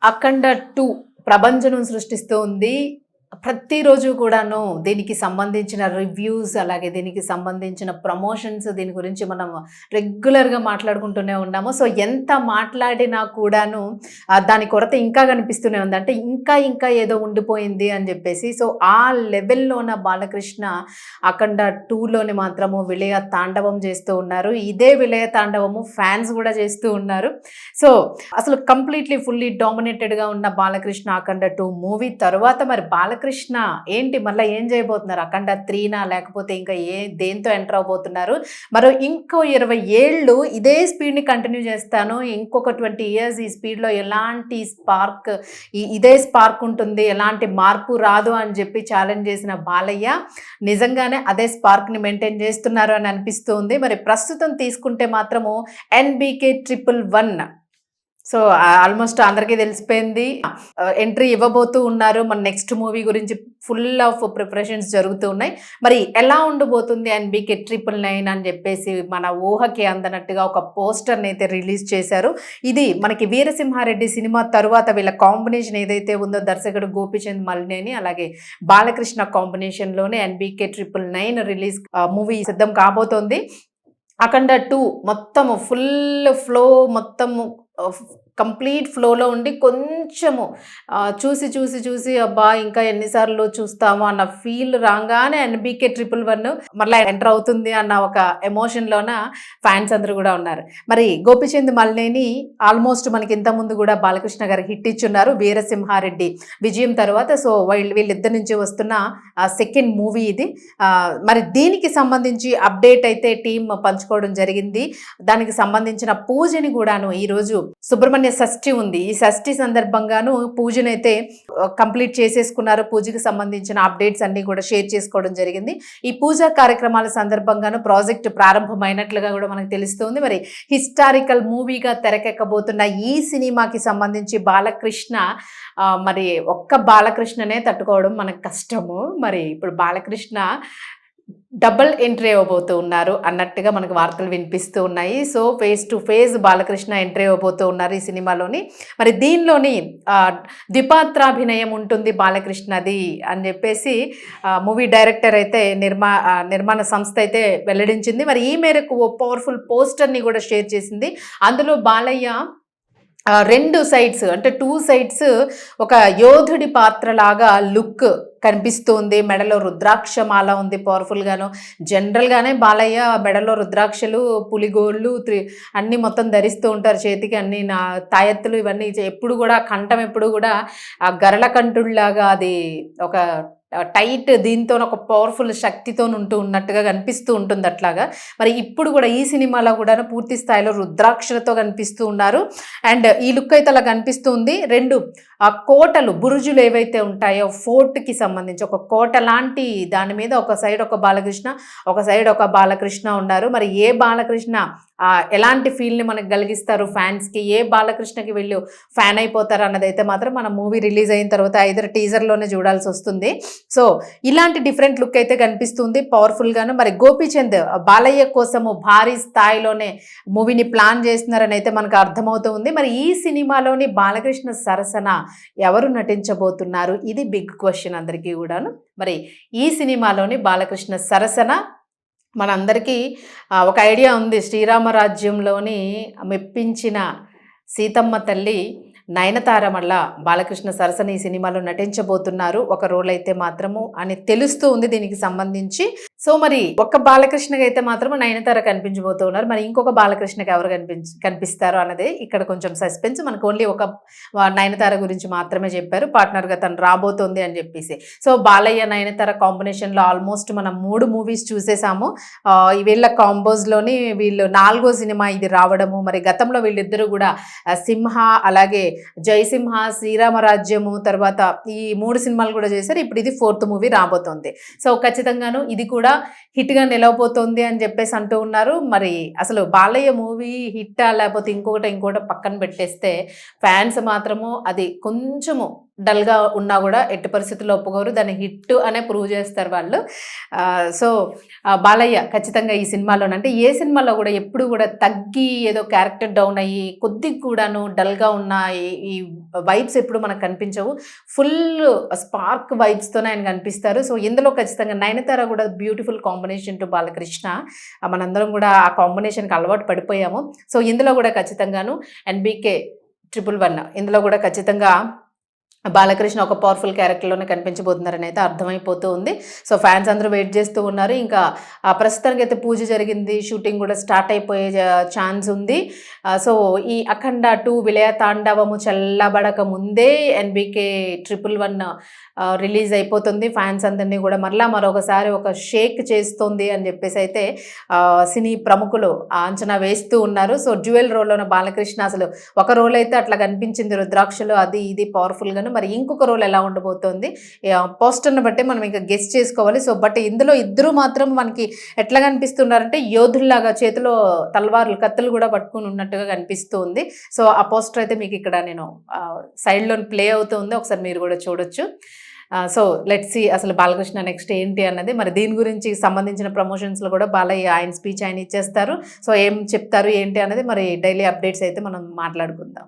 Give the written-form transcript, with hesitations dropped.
అఖండ 2 ప్రభంజనం సృష్టిస్తూ ఉంది. ప్రతిరోజు కూడాను దీనికి సంబంధించిన రివ్యూస్, అలాగే దీనికి సంబంధించిన ప్రమోషన్స్, దీని గురించి మనం రెగ్యులర్‌గా మాట్లాడుకుంటూనే ఉన్నాము. సో, ఎంత మాట్లాడినా కూడాను దాని కొరత ఇంకా కనిపిస్తూనే ఉంది. అంటే ఇంకా ఏదో ఉండిపోయింది అని జెప్పేసి. సో, ఆ లెవెల్‌లోన బాలకృష్ణ అఖండ 2లోని మాత్రము విలయ తాండవం చేస్తూ ఉన్నారు. ఇదే విలయ తాండవము ఫ్యాన్స్ గూడా చేస్తూ ఉన్నారు. సో, అసలు కంప్లీట్‌లీ ఫుల్లీ డామినేటెడ్‌గా ఉన్న బాలకృష్ణ అఖండ 2 మూవీ తరువాత మరి బాలకృష్ణ ఏంటి మళ్ళా ఏం చేయబోతున్నారు? అఖండ 3నా లేకపోతే ఇంకా దేంతో ఎంటర్ అవ్వబోతున్నారు? మరో ఇంకో 20 ఏళ్ళు ఇదే స్పీడ్‌ని కంటిన్యూ చేస్తాను. ఇంకొక 20 ఇయర్స్ ఈ స్పీడ్‌లో ఎలాంటి స్పార్క్ ఇదే స్పార్క్ ఉంటుంది. ఎలాంటి మార్పు రాదు అని చెప్పి ఛాలెంజ్ చేసిన బాలయ్య నిజంగానే అదే స్పార్క్‌ని మెయింటైన్ చేస్తున్నారు అని అనిపిస్తుంది. మరి ప్రస్తుతం తీసుకుంటే మాత్రము ఎన్‌బీకే 111 సో, ఆల్మోస్ట్ అందరికీ తెలిసిపోయింది. ఎంట్రీ ఇవ్వబోతూ ఉన్నారు. మన నెక్స్ట్ మూవీ గురించి ఫుల్ ఆఫ్ ప్రిపరేషన్స్ జరుగుతూ ఉన్నాయి. మరి ఎలా ఉండబోతుంది ఎన్‌బీకే 999 అని చెప్పేసి మన ఊహకి అందనట్టుగా ఒక పోస్టర్‌నైతే రిలీజ్ చేశారు. ఇది మనకి 'వీరసింహారెడ్డి' సినిమా తరువాత వీళ్ళ కాంబినేషన్ ఏదైతే ఉందో దర్శకుడు గోపీచంద్ మలినేని అలాగే బాలకృష్ణ కాంబినేషన్‌లోనే ఎన్‌బీకే 999 రిలీజ్ మూవీ సిద్ధం కాబోతోంది. అఖండ 2 మొత్తము ఫుల్ ఫ్లో మొత్తము కంప్లీట్ ఫ్లోలో ఉండి కొంచెము చూసి అబ్బా! ఇంకా ఎన్ని సార్లు చూస్తాము అన్న ఫీల్ రాంగానే ఎన్‌బీకే 111 మరలా ఎంటర్ అవుతుంది అన్న ఒక ఎమోషన్‌లోన ఫ్యాన్స్ అందరూ గూడా ఉన్నారు. మరి గోపీచంద్ మలినేని ఆల్మోస్ట్ మనకి ఇంతకుముందు గూడా బాలకృష్ణ గారికి హిట్ ఇచ్చున్నారు 'వీరసింహారెడ్డి' విజయం తర్వాత. సో, వీళ్ళిద్దరి నుంచి వస్తున్న సెకండ్ మూవీ ఇది. మరి దీనికి సంబంధించి అప్డేట్ అయితే టీమ్ పంచుకోవడం జరిగింది. దానికి సంబంధించిన పూజని కూడాను ఈరోజు సుబ్రహ్మణ్య షష్ఠి ఉంది. ఈ షష్ఠి సందర్భంగాను పూజనైతే కంప్లీట్ చేసేసుకున్నారు. పూజకి సంబంధించిన అప్డేట్స్ అన్ని కూడా షేర్ చేసుకోవడం జరిగింది. ఈ పూజా కార్యక్రమాల సందర్భంగాను ప్రాజెక్ట్ ప్రారంభమైనట్లుగా కూడా మనకు తెలుస్తుంది. మరి హిస్టారికల్ మూవీగా తెరకెక్కబోతున్న ఈ సినిమాకి సంబంధించి బాలకృష్ణ మరి ఒక్క బాలకృష్ణనే తట్టుకోవడం మనకు కష్టము. మరి ఇప్పుడు బాలకృష్ణ డబుల్ ఎంట్రీ అవ్వబోతూ ఉన్నారు అన్నట్టుగా మనకు వార్తలు వినిపిస్తూ ఉన్నాయి. So, face to face Balakrishna entry అవ్వబోతూ ఉన్నారు ఈ సినిమాలోని. మరి దీనిలోని ద్విపాత్రాభినయం ఉంటుంది బాలకృష్ణది అని చెప్పేసి మూవీ డైరెక్టర్ అయితే నిర్మాణ సంస్థ అయితే వెల్లడించింది. మరి ఈ మేరకు ఓ పవర్ఫుల్ పోస్టర్‌ని కూడా షేర్ చేసింది. అందులో బాలయ్య 2 సైడ్స్ అంటే 2 సైడ్స్ ఒక యోధుడి పాత్రలాగా లుక్ కనిపిస్తుంది. మెడలో రుద్రాక్ష మాల ఉంది పవర్ఫుల్‌గాను. జనరల్‌గానే బాలయ్య మెడలో రుద్రాక్షలు, పులిగోళ్ళు అన్నీ మొత్తం ధరిస్తూ ఉంటారు. చేతికి అన్ని తాయెత్తులు ఇవన్నీ ఎప్పుడు కూడా కంఠం ఎప్పుడు కూడా గరళ కంఠుడిలాగా అది ఒక టైట్ దీంతో ఒక పవర్ఫుల్ శక్తితో ఉన్నట్టుగా కనిపిస్తూ ఉంటుంది అట్లాగా. మరి ఇప్పుడు కూడా ఈ సినిమాలో కూడా పూర్తి స్థాయిలో రుద్రాక్షలతో కనిపిస్తూ ఉన్నారు. అండ్ ఈ లుక్ అయితే అలా కనిపిస్తుంది. 2 కోటలు బురుజులు ఏవైతే ఉంటాయో ఫోర్ట్‌కి సంబంధించి ఒక కోట లాంటి దాని మీద ఒక సైడ్ ఒక బాలకృష్ణ, ఒక సైడ్ ఒక బాలకృష్ణ ఉన్నారు. మరి ఏ బాలకృష్ణ ఎలాంటి ఫీల్‌ని మనకు కలిగిస్తారు ఫ్యాన్స్‌కి, ఏ బాలకృష్ణకి వీళ్ళు ఫ్యాన్ అయిపోతారు అన్నదైతే మాత్రం మన మూవీ రిలీజ్ అయిన తర్వాత ఐదర్ టీజర్‌లోనే చూడాల్సి వస్తుంది. సో, ఇలాంటి డిఫరెంట్ లుక్ అయితే కనిపిస్తుంది పవర్ఫుల్‌గాను. మరి గోపీచంద్ బాలయ్య కోసము భారీ స్థాయిలోనే మూవీని ప్లాన్ చేస్తున్నారని అయితే మనకు అర్థమవుతూ ఉంది. మరి ఈ సినిమాలోని బాలకృష్ణ సరసన ఎవరు నటించబోతున్నారు? ఇది బిగ్ క్వశ్చన్ అందరికీ కూడాను. మరి ఈ సినిమాలోని బాలకృష్ణ సరసన మనందరికీ ఒక ఐడియా ఉంది. 'శ్రీరామరాజ్యంలోని' మెప్పించిన సీతమ్మ తల్లి నయనతార మళ్ళా బాలకృష్ణ సరసన ఈ సినిమాలో నటించబోతున్నారు ఒక రోల్ అయితే మాత్రము అని తెలుస్తూ ఉంది దీనికి సంబంధించి. సో, మరి ఒక్క బాలకృష్ణకి అయితే మాత్రము నయనతార కనిపించబోతూ ఉన్నారు. మరి ఇంకొక బాలకృష్ణకి ఎవరు కనిపిస్తారు అన్నది ఇక్కడ కొంచెం సస్పెన్స్. మనకు ఓన్లీ ఒక నయనతార గురించి మాత్రమే చెప్పారు. పార్ట్నర్‌గా తను రాబోతోంది అని చెప్పేసి. సో, బాలయ్య నయనతార కాంబినేషన్‌లో ఆల్మోస్ట్ మనం 3 మూవీస్ చూసేసాము. వీళ్ళ కాంబోస్‌లోని వీళ్ళు 4వ సినిమా ఇది రావడము. మరి గతంలో వీళ్ళిద్దరూ కూడా సింహ, అలాగే జయసింహ, శ్రీరామరాజ్యము, తర్వాత ఈ 3 సినిమాలు కూడా చేశారు. ఇప్పుడు ఇది 4th మూవీ రాబోతోంది. సో, ఖచ్చితంగాను ఇది కూడా హిట్‌గా నిలవబోతోంది అని చెప్పేసి అంటూ ఉన్నారు. మరి అసలు బాలయ్య మూవీ హిట్టా లేపోతే ఇంకోటో పక్కన పెట్టేస్తే ఫ్యాన్స్ మాత్రము అది కొంచెము డల్‌గా ఉన్నా గూడా ఎట్టి పరిస్థితుల్లో ఒప్పుకోరు. దాన్ని హిట్ అనే ప్రూవ్ చేస్తారు వాళ్ళు. సో, బాలయ్య ఖచ్చితంగా ఈ సినిమాలోనంటే అంటే ఏ సినిమాలో గూడా ఎప్పుడు గూడా తగ్గి ఏదో క్యారెక్టర్ డౌన్ అయ్యి కొద్దిగా కూడాను డల్‌గా ఉన్న ఈ వైబ్స్ ఎప్పుడు మనకు కనిపించవు. ఫుల్ స్పార్క్ వైబ్స్‌తోనే ఆయన కనిపిస్తారు. సో, ఇందులో ఖచ్చితంగా నయనతార గూడా బ్యూటిఫుల్ కాంబినేషన్ టు బాలకృష్ణ. మనందరం గూడా ఆ కాంబినేషన్‌కి అలవాటు పడిపోయాము. సో, ఇందులో గూడా ఖచ్చితంగాను 'ఎన్‌బీకే 111' ఇందులో గూడా ఖచ్చితంగా బాలకృష్ణ ఒక పవర్‌ఫుల్ క్యారెక్టర్‌లోనే కనిపించబోతున్నారనైతే అర్థమైపోతూ ఉంది. సో, ఫ్యాన్స్ అందరూ వెయిట్ చేస్తూ ఉన్నారు. ఇంకా ప్రస్తుతానికైతే పూజ జరిగింది. షూటింగ్ గూడా స్టార్ట్ అయిపోయే ఛాన్స్ ఉంది. సో, ఈ 'అఖండ 2' విలయ తాండవము చల్లబడక ముందే 'ఎన్‌బీకే 111' రిలీజ్ అయిపోతుంది. ఫ్యాన్స్ అందరిని గూడా మరొకసారి ఒక షేక్ చేస్తోంది అని జెప్పేసైతే సినీ ప్రముఖులు అంచనా వేస్తూ ఉన్నారు. సో, డ్యూయల్ రోల్‌లోన బాలకృష్ణ అసలు ఒక రోల్ అయితే అట్లా కనిపించింది 'రుద్రాక్షలో' అది ఇది పవర్‌ఫుల్‌గాను. మరి ఇంకొక రోల్ ఎలా ఉండబోతోంది? పోస్టర్‌ని బట్టే మనం ఇంకా గెస్ చేసుకోవాలి. సో, బట్ ఇందులో ఇద్దరు మాత్రం మనకి ఎట్లా కనిపిస్తున్నారంటే యోధుల్లాగా చేతిలో తలవార్లు, కత్తులు గూడా పట్టుకొని ఉన్నట్టుగా కనిపిస్తూ ఉంది. సో, ఆ పోస్టర్ అయితే మీకు ఇక్కడ నేను సైడ్‌లో ప్లే అవుతూ ఉంది. ఒకసారి మీరు గూడా చూడొచ్చు. సో, లెట్స్ సీ అసలు బాలకృష్ణ నెక్స్ట్ ఏంటి అన్నది. మరి దీని గురించి సంబంధించిన ప్రమోషన్స్‌లో గూడా బాలయ్య ఆయన స్పీచ్ ఆయన ఇచ్చేస్తారు. సో, ఏం చెప్తారు ఏంటి అన్నది మరి డైలీ అప్డేట్స్ అయితే మనం మాట్లాడుకుందాం.